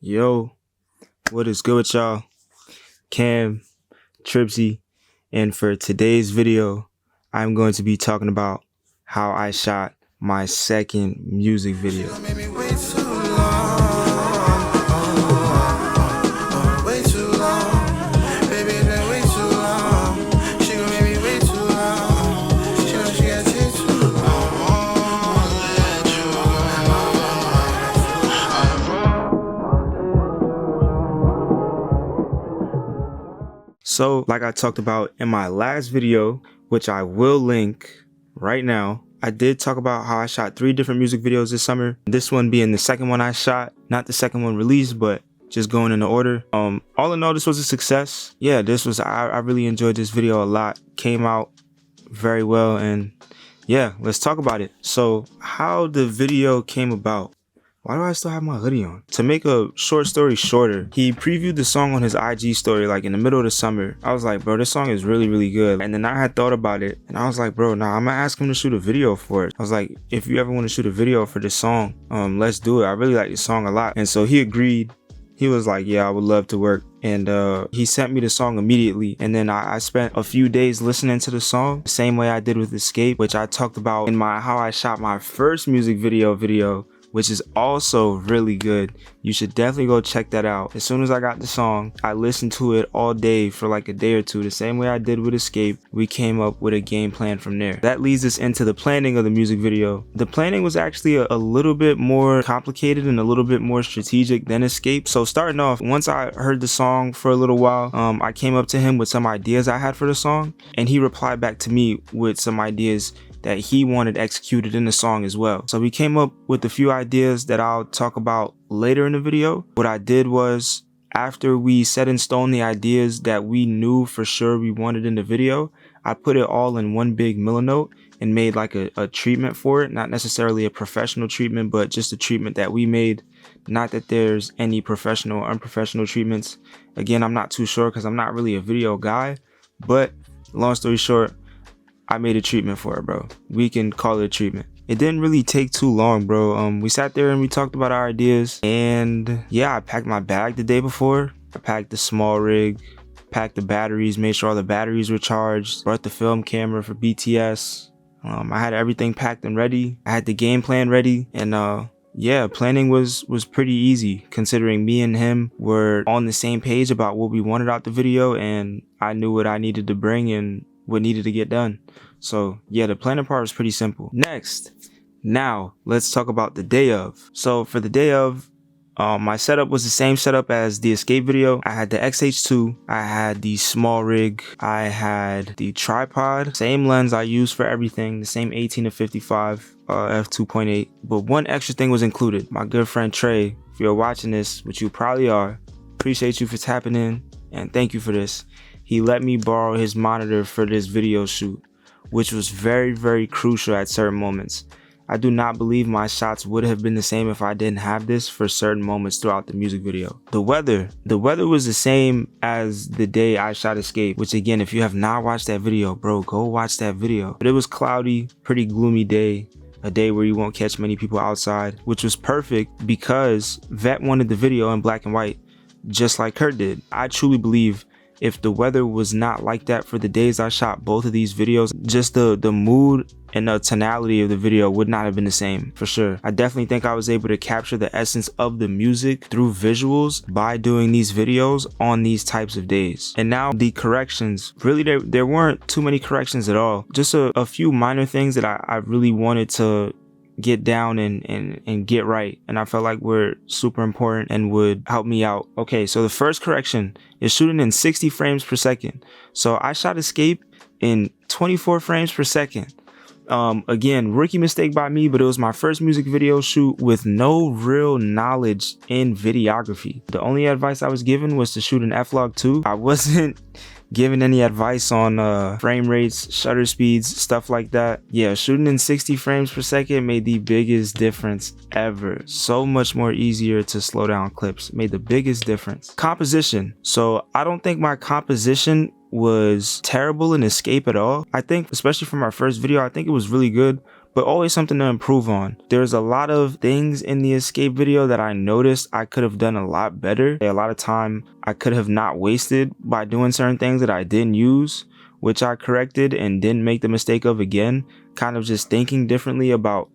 Yo, what is good with y'all? Cam, Tripsy, and for today's video, I'm going to be talking about how I shot my second music video. So, like I talked about in my last video, which I will link right now, I did talk about how I shot 3 different music videos this summer. This one being the second one I shot, not the second one released, but just going in the order. All in all, this was a success. Yeah, I really enjoyed this video a lot. Came out very well, and yeah, let's talk about it. So, how the video came about. Why do I still have my hoodie on? To make a short story shorter, he previewed the song on his IG story like in the middle of the summer. I was like, bro, this song is really, really good. And then I had thought about it and I was like, bro, nah, I'm gonna ask him to shoot a video for it. I was like, if you ever want to shoot a video for this song, let's do it. I really like this song a lot. And so he agreed. He was like, yeah, I would love to work. And he sent me the song immediately. And then I spent a few days listening to the song, the same way I did with Escape, which I talked about in my how I shot my first music video, which is also really good. You should definitely go check that out. As soon as I got the song, I listened to it all day for like a day or two, the same way I did with Escape. We came up with a game plan from there. That leads us into the planning of the music video. The planning was actually a little bit more complicated and a little bit more strategic than Escape. So starting off, once I heard the song for a little while, I came up to him with some ideas I had for the song, and he replied back to me with some ideas that he wanted executed in the song as well. So we came up with a few ideas that I'll talk about later in the video. What I did was, after we set in stone the ideas that we knew for sure we wanted in the video, I put it all in one big Milanote and made like a treatment for it. Not necessarily a professional treatment, but just a treatment that we made. Not that there's any professional or unprofessional treatments. Again, I'm not too sure because I'm not really a video guy, but long story short, I made a treatment for it, bro. We can call it a treatment. It didn't really take too long, bro. We sat there and we talked about our ideas, and yeah, I packed my bag the day before. I packed the small rig, packed the batteries, made sure all the batteries were charged, brought the film camera for BTS. I had everything packed and ready. I had the game plan ready, and yeah, planning was pretty easy considering me and him were on the same page about what we wanted out the video, and I knew what I needed to bring and what needed to get done. So yeah, the planning part was pretty simple. Next, now let's talk about the day of. So for the day of, my setup was the same setup as the Escape video. I had the X-H2, I had the small rig, I had the tripod, same lens I used for everything, the same 18-55 f2.8, but one extra thing was included. My good friend Trey, if you're watching this, which you probably are, appreciate you for tapping in and thank you for this. He let me borrow his monitor for this video shoot, which was very, very crucial at certain moments. I do not believe my shots would have been the same if I didn't have this for certain moments throughout the music video. The weather was the same as the day I shot Escape, which again, if you have not watched that video, bro, go watch that video. But it was cloudy, pretty gloomy day, a day where you won't catch many people outside, which was perfect because Vet wanted the video in black and white, just like Kurt did. I truly believe if the weather was not like that for the days I shot both of these videos, just the mood and the tonality of the video would not have been the same, for sure. I definitely think I was able to capture the essence of the music through visuals by doing these videos on these types of days. And now the corrections, really there weren't too many corrections at all. Just a few minor things that I really wanted to get down and get right, and I felt like were super important and would help me out. Okay, so the first correction is shooting in 60 frames per second. So I shot Escape in 24 frames per second. Again, rookie mistake by me, but it was my first music video shoot with no real knowledge in videography. The only advice I was given was to shoot in F-Log 2. I wasn't given any advice on frame rates, shutter speeds, stuff like that. Yeah, shooting in 60 frames per second made the biggest difference ever. So much more easier to slow down clips. Made the biggest difference. Composition. So I don't think my composition was terrible in Escape at all. I think, especially for my first video, I think it was really good. but always something to improve on. There's a lot of things in the Escape video that I noticed I could have done a lot better. A lot of time I could have not wasted by doing certain things that I didn't use, which I corrected and didn't make the mistake of again. Kind of just thinking differently about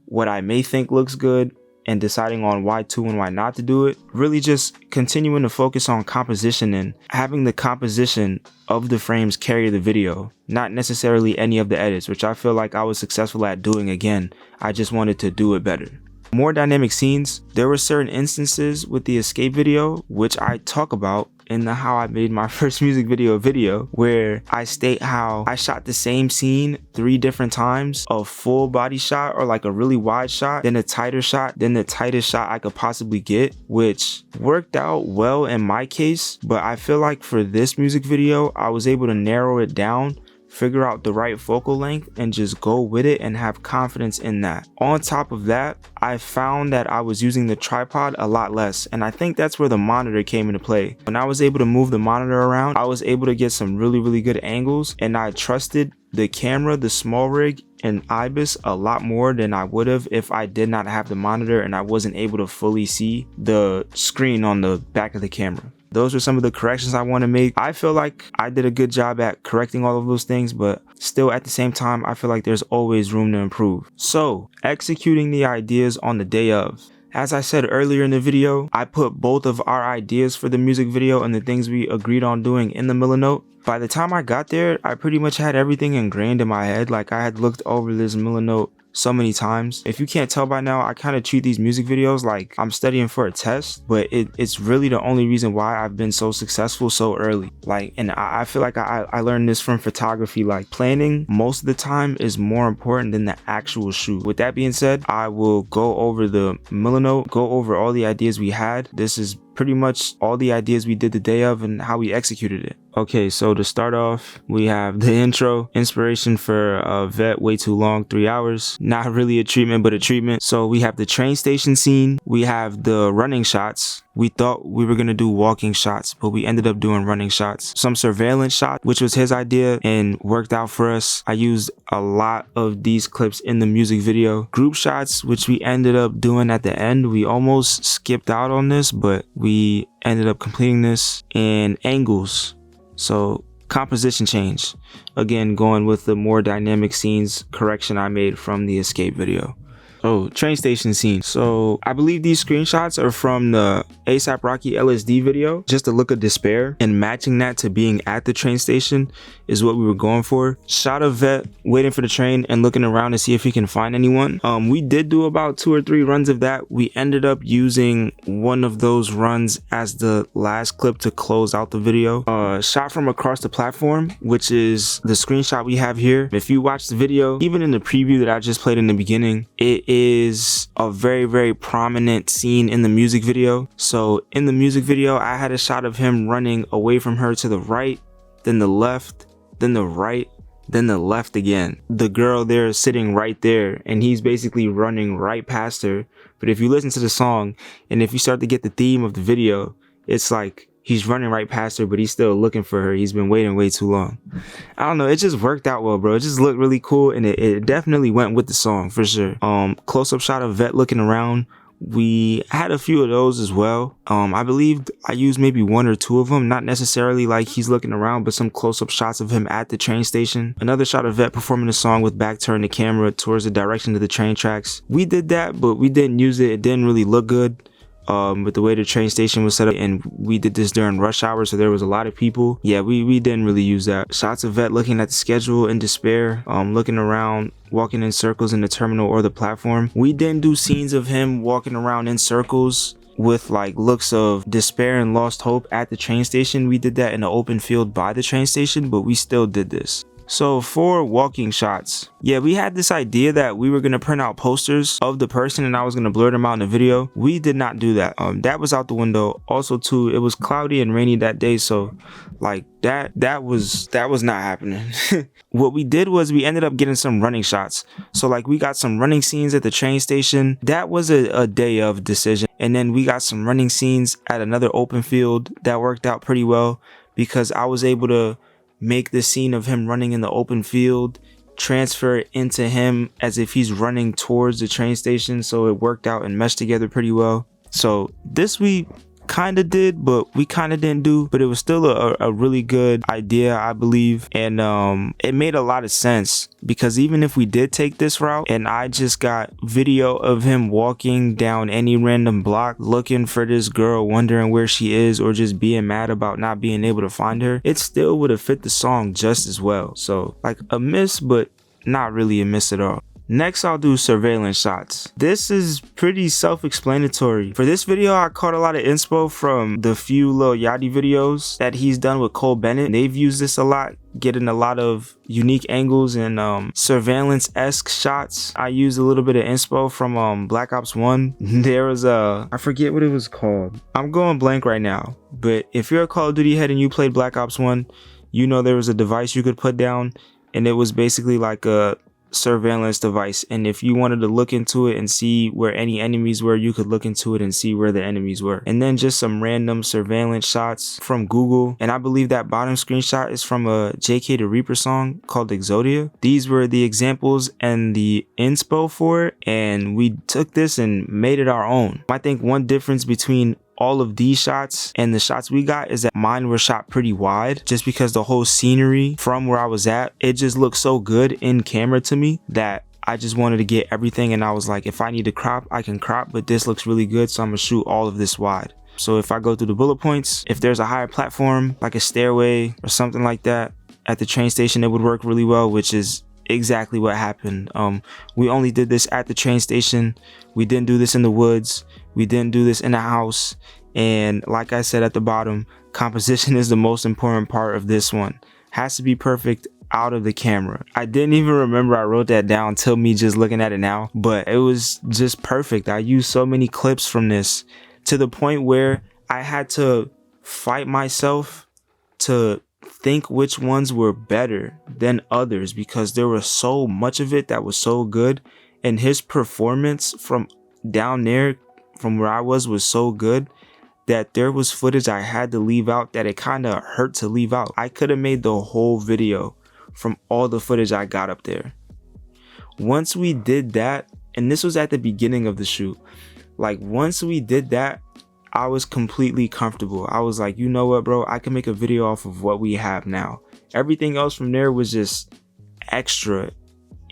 what I may think looks good and deciding on why to and why not to do it. Really just continuing to focus on composition and having the composition of the frames carry the video, not necessarily any of the edits, which I feel like I was successful at doing again. I just wanted to do it better. More dynamic scenes. There were certain instances with the Escape video, which I talk about in the How I Made My First Music Video, where I state how I shot the same scene 3 different times, a full body shot or like a really wide shot, then a tighter shot, then the tightest shot I could possibly get, which worked out well in my case. But I feel like for this music video, I was able to narrow it down, figure out the right focal length, and just go with it and have confidence in that. On top of that, I found that I was using the tripod a lot less, and I think that's where the monitor came into play. When I was able to move the monitor around, I was able to get some really good angles, and I trusted the camera, the SmallRig, and IBIS a lot more than I would have if I did not have the monitor and I wasn't able to fully see the screen on the back of the camera. Those are some of the corrections I want to make. I feel like I did a good job at correcting all of those things, but still at the same time, I feel like there's always room to improve. So, executing the ideas on the day of. As I said earlier in the video, I put both of our ideas for the music video and the things we agreed on doing in the Milanote. By the time I got there, I pretty much had everything ingrained in my head. Like, I had looked over this Milanote so many times. If you can't tell by now, I kind of treat these music videos like I'm studying for a test, but it's really the only reason why I've been so successful so early. Like, and I feel like I learned this from photography. Like, planning most of the time is more important than the actual shoot. With that being said, I will go over the Milanote, go over all the ideas we had. This is pretty much all the ideas we did the day of and how we executed it. Okay, so to start off, we have the intro, inspiration for a vet, way too long, 3 hours. Not really a treatment, but a treatment. So we have the train station scene. We have the running shots. We thought we were gonna do walking shots, but we ended up doing running shots. Some surveillance shot, which was his idea and worked out for us. I used a lot of these clips in the music video. Group shots, which we ended up doing at the end. We almost skipped out on this, but we ended up completing this. And angles. So composition change. Again, going with the more dynamic scenes correction I made from the Escape video. Oh, train station scene. So I believe these screenshots are from the A$AP Rocky LSD video. Just a look of despair, and matching that to being at the train station is what we were going for. Shot of vet waiting for the train and looking around to see if he can find anyone. We did do about 2 or 3 runs of that. We ended up using one of those runs as the last clip to close out the video. Shot from across the platform, which is the screenshot we have here. If you watch the video, even in the preview that I just played in the beginning, it is a very prominent scene in the music video. So in the music video, I had a shot of him running away from her to the right, then the left, then the right, then the left again. The girl there is sitting right there, and he's basically running right past her. But if you listen to the song, and if you start to get the theme of the video, it's like he's running right past her, but he's still looking for her. He's been waiting way too long. I don't know. It just worked out well, bro. It just looked really cool, and it definitely went with the song for sure. Close-up shot of vet looking around. We had a few of those as well. I believe I used maybe 1 or 2 of them. Not necessarily like he's looking around, but some close-up shots of him at the train station. Another shot of vet performing a song with back turning the camera towards the direction of the train tracks. We did that, but we didn't use it. It didn't really look good. With the way the train station was set up, and we did this during rush hour, so there was a lot of people. Yeah, we didn't really use that. Shots of vet looking at the schedule in despair, looking around, walking in circles in the terminal or the platform. We didn't do scenes of him walking around in circles with like looks of despair and lost hope at the train station. We did that in an open field by the train station, but we still did this. So for walking shots, yeah, we had this idea that we were going to print out posters of the person and I was going to blur them out in the video. We did not do that. That was out the window. Also too, it was cloudy and rainy that day, so like that was not happening. What we did was we ended up getting some running shots. So like we got some running scenes at the train station. That was a day of decision. And then we got some running scenes at another open field that worked out pretty well because I was able to make the scene of him running in the open field transfer it into him as if he's running towards the train station, so it worked out and meshed together pretty well. So this we kind of did, but we kind of didn't do, but it was still a really good idea, I believe. And it made a lot of sense, because even if we did take this route and I just got video of him walking down any random block looking for this girl, wondering where she is, or just being mad about not being able to find her, it still would have fit the song just as well. So like a miss, but not really a miss at all. Next, I'll do surveillance shots. This is pretty self-explanatory. For this video, I caught a lot of inspo from the few Lil Yachty videos that he's done with Cole Bennett. They've used this a lot, getting a lot of unique angles and surveillance-esque shots. I used a little bit of inspo from Black Ops 1. There was I forget what it was called. I'm going blank right now. But if you're a Call of Duty head and you played Black Ops 1, you know there was a device you could put down, and it was basically like a surveillance device, and if you wanted to look into it and see where any enemies were, you could look into it and see where the enemies were. And then just some random surveillance shots from Google, and I believe that bottom screenshot is from a JK the Reaper song called Exodia. These were the examples and the inspo for it, and we took this and made it our own. I think one difference between all of these shots and the shots we got is that mine were shot pretty wide, just because the whole scenery from where I was at, it just looked so good in camera to me that I just wanted to get everything. And I was like, if I need to crop, I can crop, but this looks really good, so I'm gonna shoot all of this wide. So if I go through the bullet points, if there's a higher platform like a stairway or something like that at the train station, it would work really well, which is exactly what happened. We only did this at the train station. We didn't do this in the woods. We didn't do this in a house. And like I said at the bottom, composition is the most important part of this one. Has to be perfect out of the camera. I didn't even remember I wrote that down till me just looking at it now, but it was just perfect. I used so many clips from this to the point where I had to fight myself to think which ones were better than others, because there was so much of it that was so good, and his performance from down there from where I was so good that there was footage I had to leave out that it kind of hurt to leave out. I could have made the whole video from all the footage I got up there. Once we did that, and this was at the beginning of the shoot, like once we did that, I was completely comfortable. I was like, you know what, bro, I can make a video off of what we have now. Everything else from there was just extra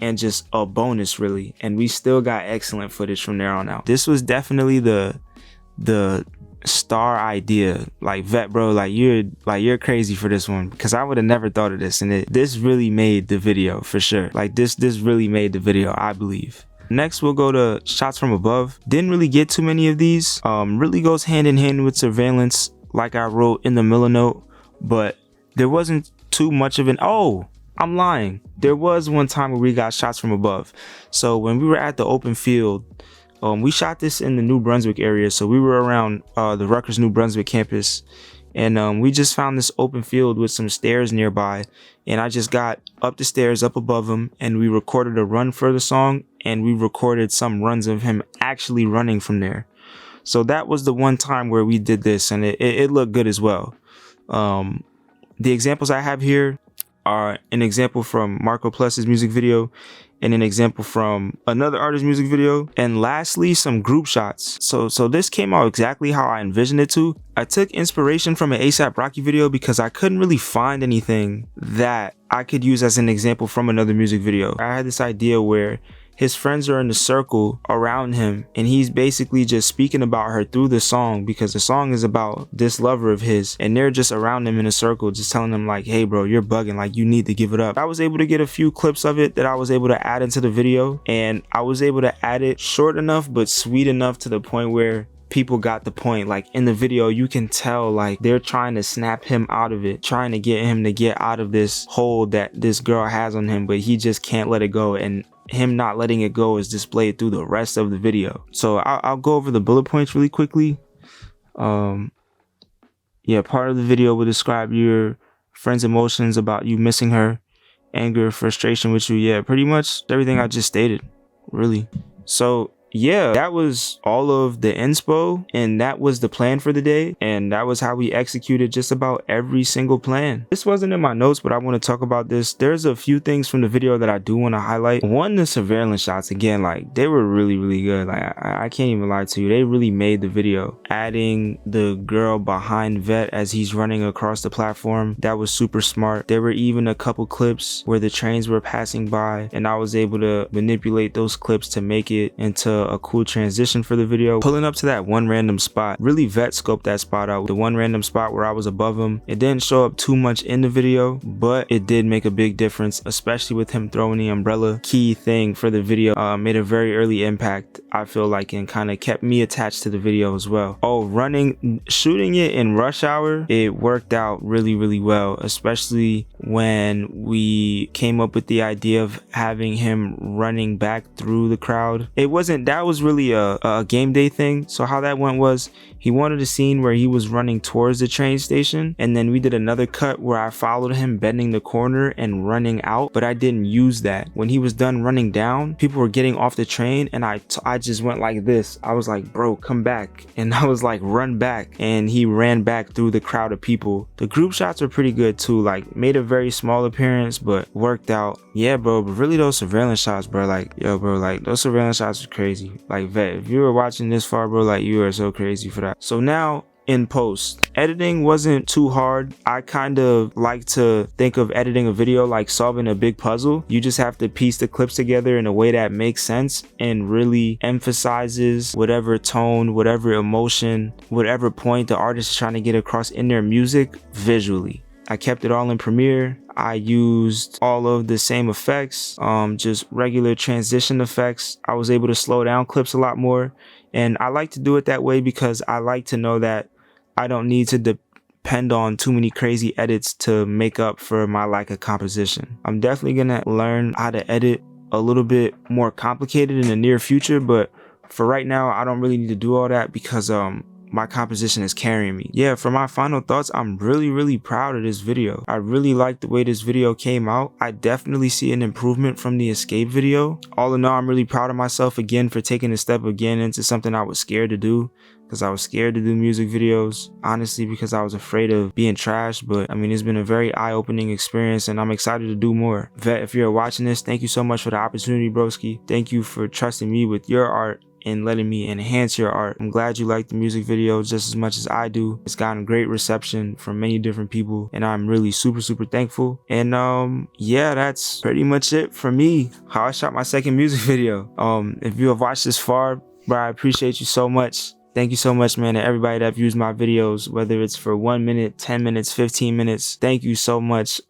and just a bonus, really, and we still got excellent footage from there on out. This was definitely the star idea. Like, Vet, bro, like you're crazy for this one, because I would have never thought of this, and this really made the video for sure. Like this really made the video, I believe. Next, we'll go to shots from above. Didn't really get too many of these. Really goes hand in hand with surveillance, like I wrote in the Miller note, but there wasn't too much of an, oh, I'm lying. There was one time where we got shots from above. So when we were at the open field, we shot this in the New Brunswick area. So we were around the Rutgers New Brunswick campus, and we just found this open field with some stairs nearby, and I just got up the stairs up above them, and we recorded a run for the song, and we recorded some runs of him actually running from there. So that was the one time where we did this, and it looked good as well. The examples I have here are an example from Marco Pless's music video, and an example from another artist's music video, and lastly some group shots. So this came out exactly how I envisioned it to. I took inspiration from an A$AP Rocky video because I couldn't really find anything that I could use as an example from another music video. I had this idea where his friends are in the circle around him, and he's basically just speaking about her through the song, because the song is about this lover of his, and they're just around him in a circle, just telling him like, hey bro, you're bugging, like you need to give it up. I was able to get a few clips of it that I was able to add into the video, and I was able to add it short enough but sweet enough to the point where people got the point. Like in the video, you can tell like they're trying to snap him out of it, trying to get him to get out of this hold that this girl has on him, but he just can't let it go, and him not letting it go is displayed through the rest of the video. So I'll go over the bullet points really quickly. Yeah, part of the video will describe your friend's emotions about you missing her, anger, frustration with you. Yeah, pretty much everything I just stated, really. So yeah, that was all of the inspo, and that was the plan for the day, and that was how we executed just about every single plan. This wasn't in my notes, but I want to talk about this. There's a few things from the video that I do want to highlight. One, the surveillance shots, again, like they were really good. Like I can't even lie to you, they really made the video. Adding the girl behind Vet as he's running across the platform, that was super smart. There were even a couple clips where the trains were passing by, and I was able to manipulate those clips to make it into a cool transition for the video. Pulling up to that one random spot, really Vet scoped that spot out. The one random spot where I was above him, it didn't show up too much in the video, but it did make a big difference, especially with him throwing the umbrella. Key thing for the video, made a very early impact, I feel like, and kind of kept me attached to the video as well. Oh, shooting it in rush hour, it worked out really well, especially when we came up with the idea of having him running back through the crowd. That was really a game day thing. So how that went was, he wanted a scene where he was running towards the train station, and then we did another cut where I followed him bending the corner and running out, but I didn't use that. When he was done running down, people were getting off the train, and I just went like this. I was like, bro, come back. And I was like, run back. And he ran back through the crowd of people. The group shots were pretty good too, like made a very small appearance, but worked out. Yeah, bro, but really those surveillance shots, bro, like, yo, bro, like those surveillance shots are crazy. Like, Vet, if you were watching this far, bro, like you are so crazy for that. So now, in post, editing wasn't too hard. I kind of like to think of editing a video like solving a big puzzle. You just have to piece the clips together in a way that makes sense and really emphasizes whatever tone, whatever emotion, whatever point the artist is trying to get across in their music visually. I kept it all in Premiere. I used all of the same effects, just regular transition effects. I was able to slow down clips a lot more. And I like to do it that way because I like to know that I don't need to depend on too many crazy edits to make up for my lack of composition. I'm definitely gonna learn how to edit a little bit more complicated in the near future, but for right now, I don't really need to do all that because my composition is carrying me. Yeah, for my final thoughts, I'm really proud of this video. I really like the way this video came out. I definitely see an improvement from the Escape video. All in all, I'm really proud of myself again for taking a step again into something I was scared to do, because I was scared to do music videos, honestly, because I was afraid of being trashed. But I mean, it's been a very eye-opening experience, and I'm excited to do more. Vet, if you're watching this, thank you so much for the opportunity, broski. Thank you for trusting me with your art and letting me enhance your art. I'm glad you like the music video just as much as I do. It's gotten great reception from many different people, and I'm really super thankful. And yeah, that's pretty much it for me, how I shot my second music video. If you have watched this far, bro, I appreciate you so much. Thank you so much, man, to everybody that views my videos, whether it's for 1 minute, 10 minutes, 15 minutes. Thank you so much.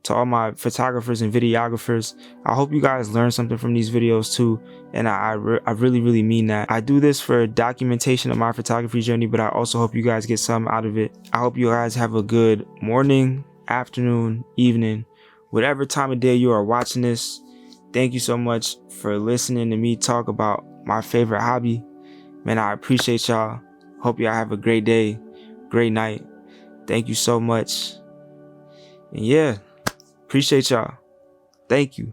To all my photographers and videographers, I hope you guys learned something from these videos too, and I really mean that. I do this for documentation of my photography journey, but I also hope you guys get something out of it. I hope you guys have a good morning, afternoon, evening, whatever time of day you are watching this. Thank you so much for listening to me talk about my favorite hobby. Man, I appreciate y'all. Hope y'all have a great day, great night. Thank you so much. And yeah, appreciate y'all. Thank you.